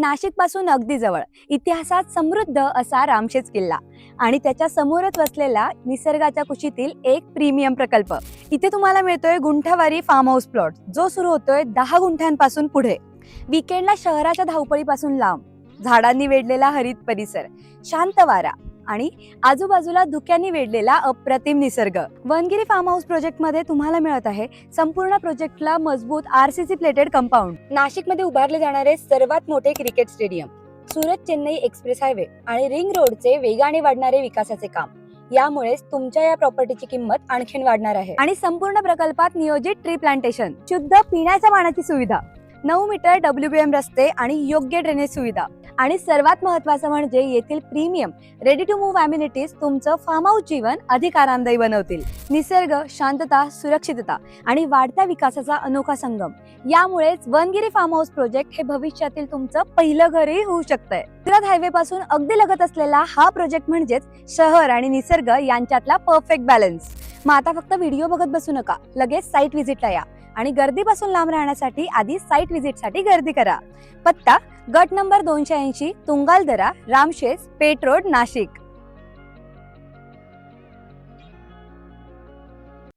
नाशिक पासून अगदी जवळ इतिहासात समृद्ध असा रामशेज किल्ला आणि त्याच्या समोरच वसलेला निसर्गाच्या कुशीतील एक प्रीमियम प्रकल्प. इथे तुम्हाला मिळतोय गुंठावारी फार्म हाऊस प्लॉट, जो सुरू होतोय 10 गुंठ्यांपासून पुढे. वीकेंडला शहराच्या धावपळीपासून लांब, झाडांनी वेढलेला हरित परिसर, शांत वारा आणि आजूबाजूला धुक्यांनी वेढलेला अप्रतिम निसर्ग. वनगिरी फार्म हाऊस प्रोजेक्ट मध्ये तुम्हाला मिळत आहे संपूर्ण प्रोजेक्टला मजबूत आरसीसी प्लेटेड कंपाऊंड, नाशिकमध्ये उभारले जाणारे सर्वात मोठे cricket stadium, Surat Chennai express highway आणि रिंग रोडचे वेगाने वाढणारे विकासाचे काम. यामुळेच तुमच्या या प्रॉपर्टीची किंमत आणखीन वाढणार आहे. आणि संपूर्ण प्रकल्पात नियोजित ट्री प्लांटेशन, शुद्ध पिण्याच्या पाण्याची सुविधा, 9 मीटर WBM रस्ते आणि योग्य ड्रेनेज सुविधा आणि सर्वात महत्त्वाचं म्हणजे येथील premium ready to move amenities तुमचं फार्म हाऊस जीवन अधिक आरामदायी बनवतील. निसर्ग, शांतता, सुरक्षितता आणि वाढत्या विकासाचा अनोखा संगम. यामुळेच वनगिरी फार्म हाऊस प्रोजेक्ट हे भविष्यातील तुमचं पहिलं घरही होऊ शकतंय. सुरत हायवे पासून अगदी लगत असलेला हा प्रोजेक्ट म्हणजेच शहर आणि निसर्ग यांच्यातला परफेक्ट बॅलन्स. मग आता फक्त व्हिडिओ बघत बसू नका, लगेच साईट व्हिजिटला या आणि गर्दीपासून लांब राहण्यासाठी आधी साईट व्हिजिटसाठी गर्दी करा. पत्ता गट नंबर 280, तुंगालदरा, रामशेज, पेठ रोड, नाशिक.